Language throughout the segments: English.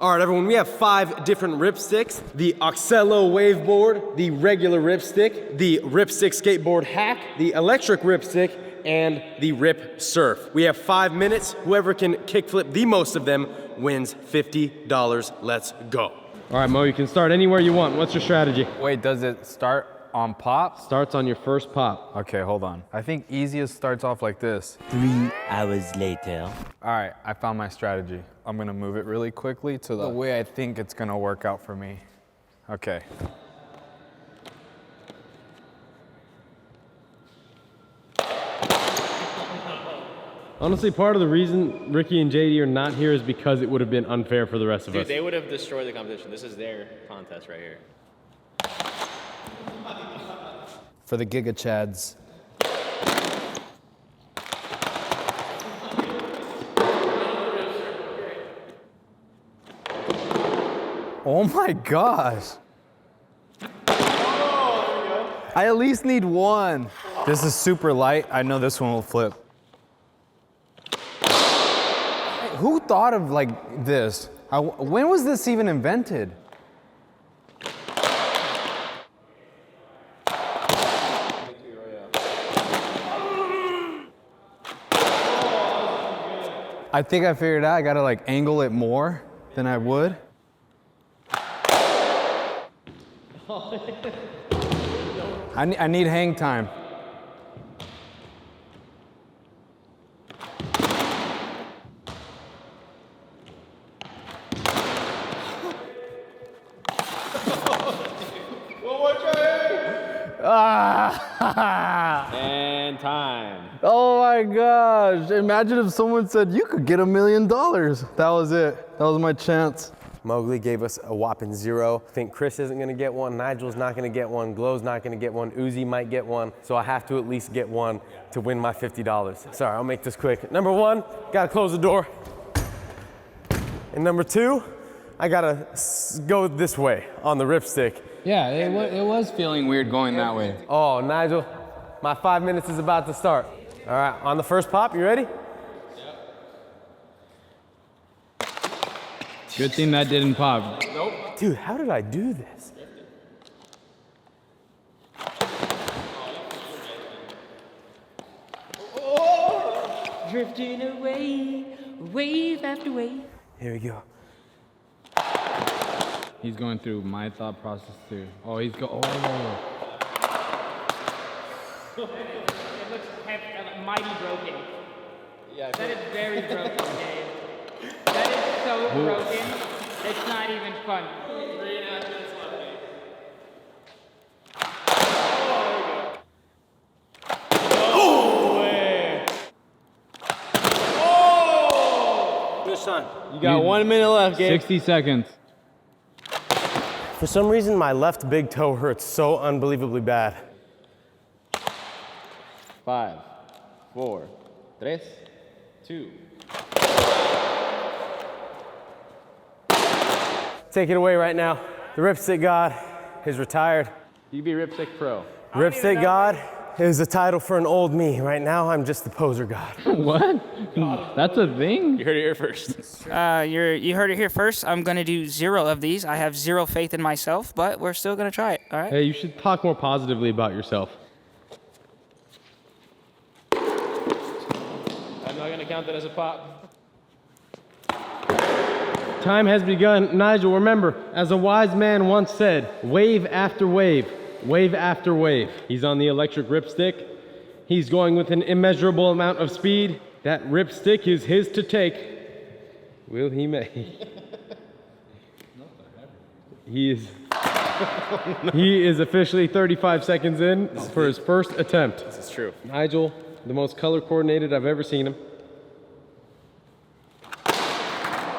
All right, everyone, we have 5 different ripsticks: the Oxelo waveboard, the regular ripstick, the ripstik-skateboard hack, the electric ripstick, and the ripsurf. We have 5 minutes. Whoever can kickflip the most of them wins $50. Let's go. All right, Mo, you can start anywhere you want. What's your strategy? Wait, does it start on pop? Starts on your first pop. Okay, hold on. I think easiest starts off like this. 3 hours later. All right, I found my strategy. I'm gonna move it really quickly to the way I think it's gonna work out for me. Okay. Honestly, part of the reason Ricky and JD are not here is because it would have been unfair for the rest of us. Dude, they would have destroyed the competition. This is their contest right here. For the Giga Chads. Oh my gosh. I at least need one. This is super light. I know this one will flip. Who thought of like this? When was this even invented? I think I figured out I gotta like angle it more than I would. I need hang time. And time. Oh my gosh. Imagine if someone said you could get $1 million. That was it. That was my chance. Mowgli gave us a whopping 0. I think Chris isn't gonna get one, Nigel's not gonna get one, Glow's not gonna get one, Uzi might get one, so I have to at least get one to win my $50. Sorry, I'll make this quick. Number 1, gotta close the door. And number 2, I gotta go this way on the ripstick. Yeah, it was feeling weird going that way. Oh, Nigel, my 5 minutes is about to start. All right, on the first pop, you ready? Good thing that didn't pop. Nope. Dude, how did I do this? Drifting away, wave after wave. Here we go. He's going through my thought process too. Oh, he's oh. It looks mighty broken. Yeah, that is very broken, Dave. That is so broken, it's not even fun. 3.5 minutes left. Good son. You got 1 minute left, Gabe. 60 seconds. For some reason, my left big toe hurts so unbelievably bad. 5, 4, 3, 2. Take it away right now. The Ripstick God is retired. You be Ripstick Pro. Ripstick God is a title for an old me. Right now, I'm just the poser God. What? That's a thing? You heard it here first. You heard it here first. I'm gonna do 0 of these. I have 0 faith in myself, but we're still gonna try it, all right? Hey, you should talk more positively about yourself. I'm not gonna count that as a pop. Time has begun. Nigel, remember, as a wise man once said, wave after wave, wave after wave. He's on the electric ripstick. He's going with an immeasurable amount of speed. That ripstick is his to take. Will he make? He is officially 35 seconds in for his first attempt. This is true. Nigel, the most color coordinated I've ever seen him.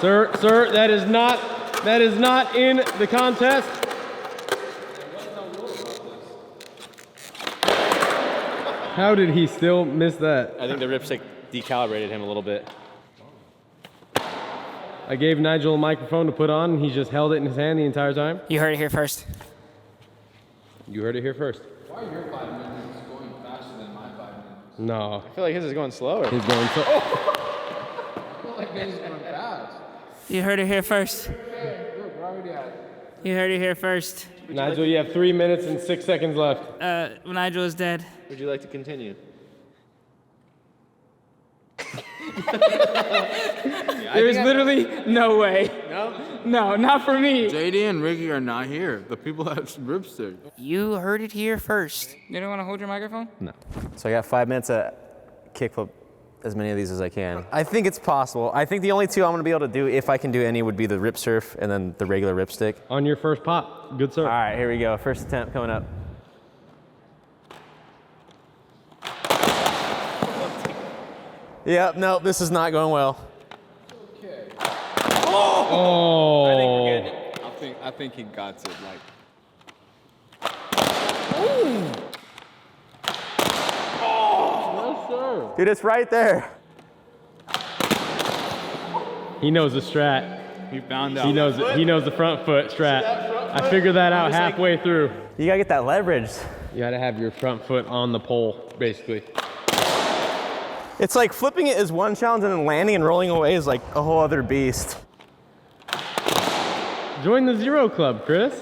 Sir, that is not in the contest. How did he still miss that? I think the ripstick decalibrated him a little bit. I gave Nigel a microphone to put on, and he just held it in his hand the entire time. You heard it here first. You heard it here first. Why are your 5 minutes going faster than my 5 minutes? No. I feel like his is going slower. He's going so. I feel like his is going fast. You heard it here first. You heard it here first. Nigel, you have 3 minutes and 6 seconds left. Nigel is dead. Would you like to continue? There's literally no way. No? No, not for me. JD and Ricky are not here. The people at RipStik. You heard it here first. You don't want to hold your microphone? So I got 5 minutes to kickflip as many of these as I can. I think it's possible. I think the only two I'm gonna be able to do, if I can do any, would be the ripsurf and then the regular ripstick. On your first pop. Good surf. All right, here we go. First attempt coming up. Yep, no, this is not going well. Oh. I think we're getting it. I think he got it. Dude, it's right there. He knows the strat. He found out. He knows it. He knows the front foot strat. I figured that out halfway through. You gotta get that leverage. You gotta have your front foot on the pole, basically. It's like flipping it is one challenge and then landing and rolling away is like a whole other beast. Join the Zero Club, Chris.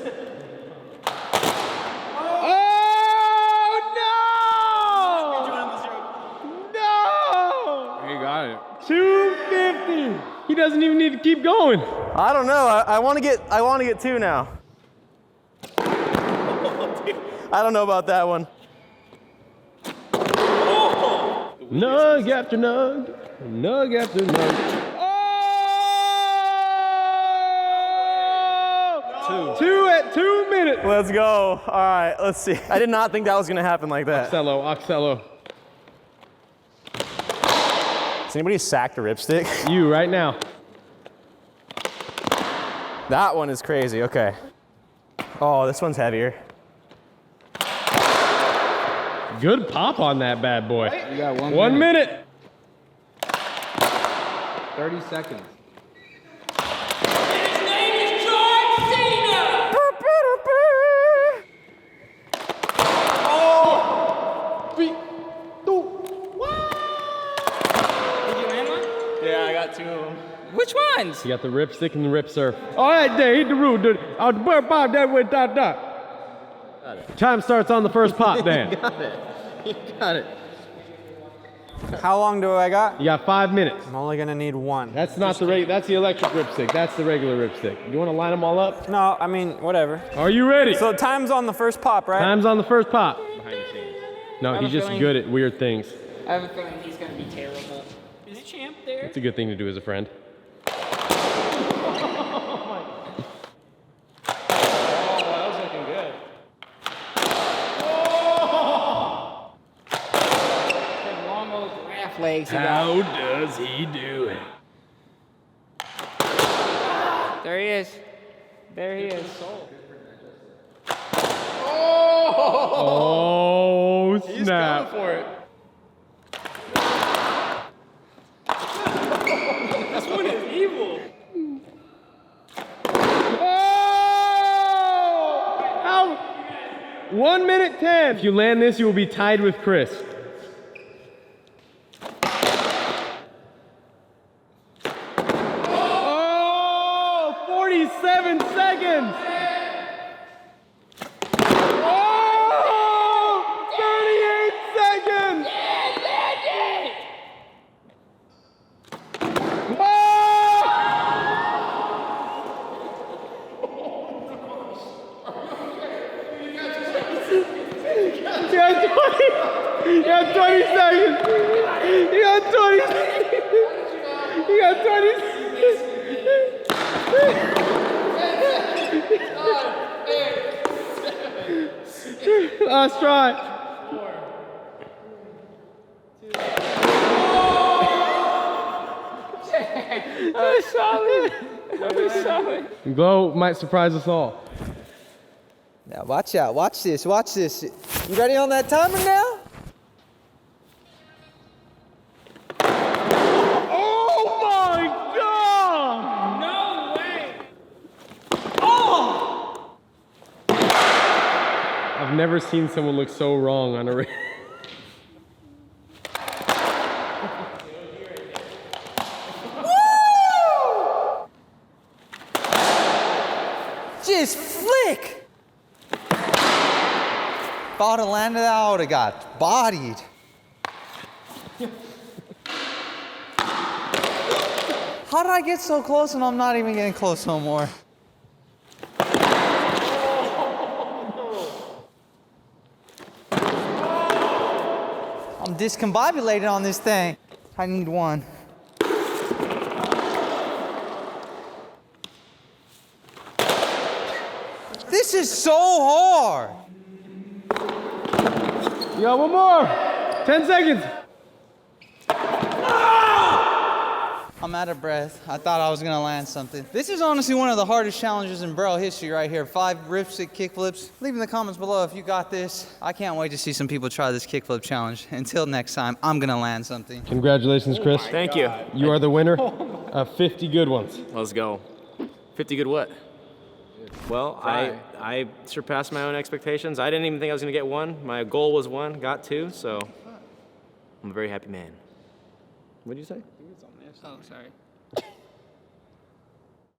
He got it. 250. He doesn't even need to keep going. I don't know. I want to get two now. I don't know about that one. Nug after nug. Nug after nug. Oh! Two at 2 minutes. Let's go. All right, let's see. I did not think that was gonna happen like that. Oxelo. Has anybody sacked a ripstick? You right now. That one is crazy. Okay. Oh, this one's heavier. Good pop on that bad boy. You got 1 minute. 30 seconds. His name is John Cena! Did you land one? Yeah, I got two of them. Which ones? You got the ripstick and the ripsurf. All right, there, hit the roof, dude. Out the bird pop that way, dot, dot. Time starts on the first pop, Dan. You got it. How long do I got? You got 5 minutes. I'm only gonna need one. That's not that's the electric ripstick. That's the regular ripstick. You want to line them all up? No, I mean, whatever. Are you ready? So time's on the first pop, right? Time's on the first pop. Behind the scenes. No, have he's a just feeling- good at weird things. I have a feeling he's gonna be terrible. Is Champ there? It's a good thing to do as a friend. That was looking good. Them long old giraffe legs he got. How does he do it? There he is. There he is. Oh, snap. For it. Oh! 1 minute 10. If you land this, you will be tied with Chris. Oh! 47 seconds. Oh! 38 seconds. You got 20 seconds. You got 20 seconds. You got 20 seconds. Last try. That was solid. That was solid. Glow might surprise us all. Now watch out, watch this, watch this. You ready on that timer now? Oh my God! No way. I've never seen someone look so wrong on a race. Just If I would have landed that, I would have got bodied. How did I get so close and I'm not even getting close no more? I'm discombobulated on this thing. I need one. This is so hard. You got one more. 10 seconds. I'm out of breath. I thought I was gonna land something. This is honestly one of the hardest challenges in Braille history right here. 5 ripstick kickflips. Leave in the comments below if you got this. I can't wait to see some people try this kickflip challenge. Until next time, I'm gonna land something. Congratulations, Chris. Thank you. You are the winner of 50 good ones. Let's go. 50 good what? Well, I surpassed my own expectations. I didn't even think I was going to get one. My goal was 1, got 2, so I'm a very happy man. What did you say? Oh, sorry.